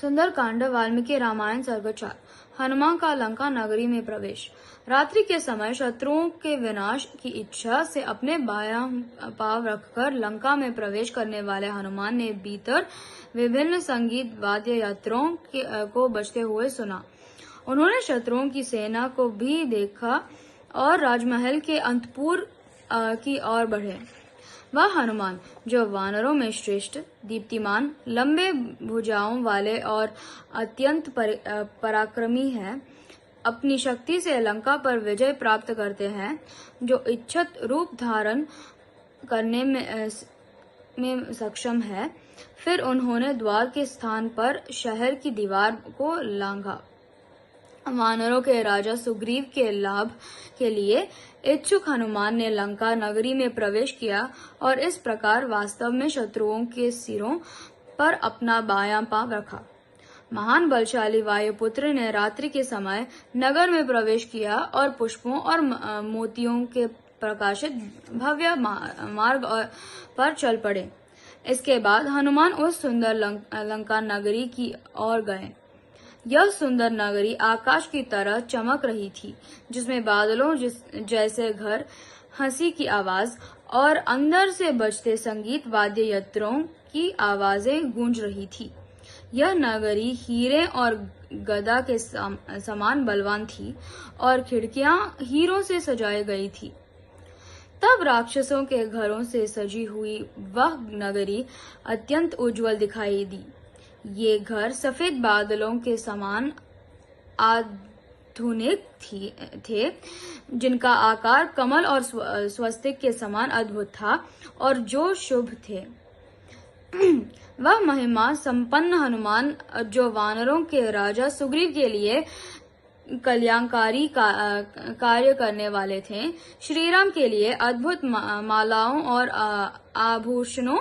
सुंदरकांड वाल्मीकि रामायण सर्ग 4। हनुमान का लंका नगरी में प्रवेश। रात्रि के समय शत्रुओं के विनाश की इच्छा से अपने बायां पांव रखकर लंका में प्रवेश करने वाले हनुमान ने भीतर विभिन्न संगीत वाद्य यंत्रों को बजते हुए सुना। उन्होंने शत्रुओं की सेना को भी देखा और राजमहल के अंतपुर की ओर बढ़े। वह हनुमान, जो वानरों में श्रेष्ठ, दीप्तिमान, लंबे भुजाओं वाले और अत्यंत पराक्रमी है, अपनी शक्ति से लंका पर विजय प्राप्त करते हैं, जो इच्छित रूप धारण करने में सक्षम है। फिर उन्होंने द्वार के स्थान पर शहर की दीवार को लांघा। वानरों के राजा सुग्रीव के लाभ के लिए इच्छुक हनुमान ने लंका नगरी में प्रवेश किया और इस प्रकार वास्तव में शत्रुओं के सिरों पर अपना बायां पांव रखा। महान बलशाली वायुपुत्र ने रात्रि के समय नगर में प्रवेश किया और पुष्पों और मोतियों के प्रकाशित भव्य मार्ग पर चल पड़े। इसके बाद हनुमान उस सुंदर लंका नगरी की ओर गए। यह सुंदर नगरी आकाश की तरह चमक रही थी, जिसमें बादलों जैसे घर, हंसी की आवाज और अंदर से बजते संगीत वाद्य यंत्रों की आवाजें गूंज रही थी। यह नगरी हीरे और गदा के समान बलवान थी और खिड़कियां हीरों से सजाई गई थी। तब राक्षसों के घरों से सजी हुई वह नगरी अत्यंत उज्जवल दिखाई दी। ये घर सफेद बादलों के समान आधुनिक थे, जिनका आकार कमल और स्वस्तिक के समान अद्भुत था और जो शुभ थे। वह महिमा संपन्न हनुमान, जो वानरों के राजा सुग्रीव के लिए कल्याणकारी कार्य करने वाले थे, श्रीराम के लिए अद्भुत मालाओं और आभूषणों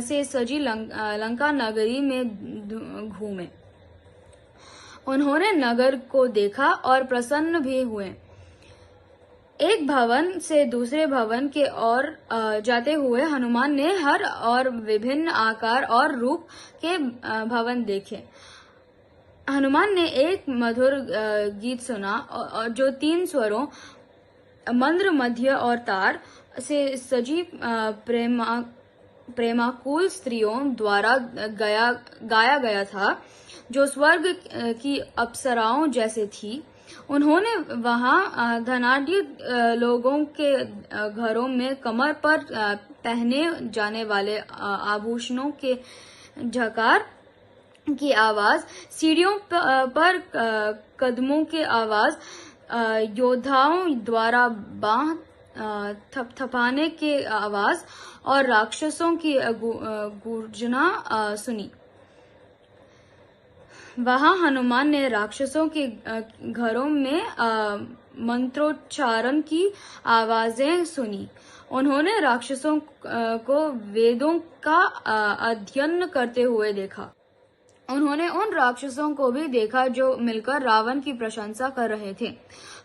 से सजी लंका नगरी में घूमे। उन्होंने नगर को देखा और प्रसन्न भी हुए। एक भवन से दूसरे भवन के ओर जाते हुए हनुमान ने हर और विभिन्न आकार और रूप के भवन देखे। हनुमान ने एक मधुर गीत सुना जो 3 स्वरों, मंद्र, मध्य और तार से सजी प्रेमाकुल स्त्रियों द्वारा गाया गया था, जो स्वर्ग की अप्सराओं जैसे थी। उन्होंने वहां धनाढ्य लोगों के घरों में कमर पर पहने जाने वाले आभूषणों के झकार की आवाज, सीढ़ियों पर कदमों की आवाज, योद्धाओं द्वारा बांह थपथपाने की आवाज और राक्षसों की गर्जना सुनी। वहां हनुमान ने राक्षसों के घरों में मंत्रोच्चारण की आवाजें सुनी। उन्होंने राक्षसों को वेदों का अध्ययन करते हुए देखा। उन्होंने उन राक्षसों को भी देखा जो मिलकर रावण की प्रशंसा कर रहे थे।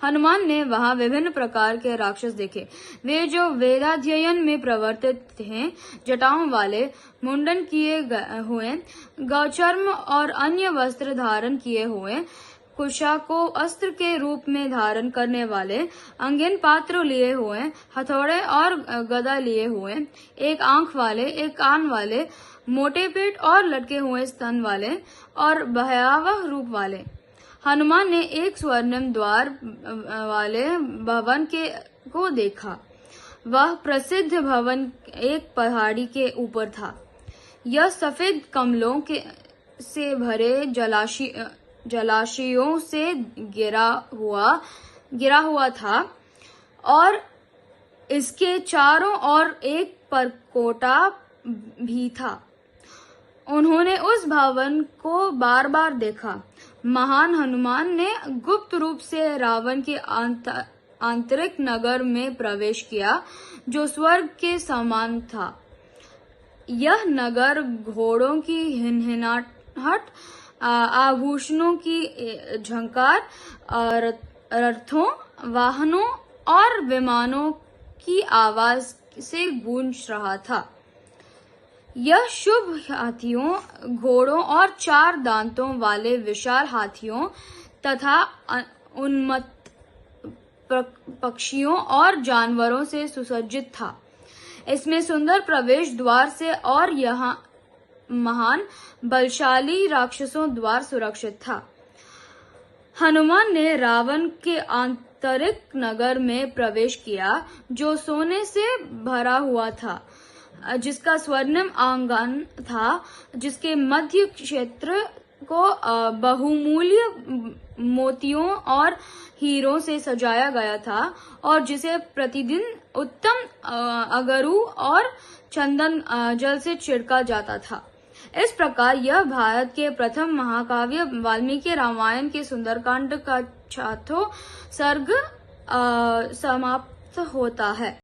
हनुमान ने वहां विभिन्न प्रकार के राक्षस देखे। वे जो वेदाध्ययन में प्रवर्तित हैं, जटाओं वाले, मुंडन किए हुए, गौचर्म और अन्य वस्त्र धारण किए हुए, कुशा को अस्त्र के रूप में धारण करने वाले, अंगिन पात्र लिए हुए, हथौड़े और गदा लिए हुए, एक आंख वाले, एक कान वाले, मोटे पेट और लटके हुए स्तन वाले और भयावह रूप वाले। हनुमान ने एक स्वर्णिम द्वार वाले भवन को देखा। वह प्रसिद्ध भवन एक पहाड़ी के ऊपर था। यह सफेद कमलों से भरे जलाशयों से गिरा हुआ था और इसके चारों ओर एक परकोटा भी था। उन्होंने उस भवन को बार बार देखा। महान हनुमान ने गुप्त रूप से रावण के आंतरिक नगर में प्रवेश किया, जो स्वर्ग के समान था। यह नगर घोड़ों की हिनहिनाहट, आभूषणों की झंकार, रथों, वाहनों और विमानों की आवाज से गूंज रहा था। यह शुभ हाथियों, घोड़ों और 4 दांतों वाले विशाल हाथियों तथा उन्मत्त पक्षियों और जानवरों से सुसज्जित था। इसमें सुंदर प्रवेश द्वार से और यहाँ महान बलशाली राक्षसों द्वार सुरक्षित था। हनुमान ने रावण के आंतरिक नगर में प्रवेश किया, जो सोने से भरा हुआ था, जिसका स्वर्णिम आंगन था, जिसके मध्य क्षेत्र को बहुमूल्य मोतियों और हीरों से सजाया गया था और जिसे प्रतिदिन उत्तम अगरू और चंदन जल से छिड़का जाता था। इस प्रकार यह भारत के प्रथम महाकाव्य वाल्मीकि रामायण के सुंदरकांड का 4वां सर्ग समाप्त होता है।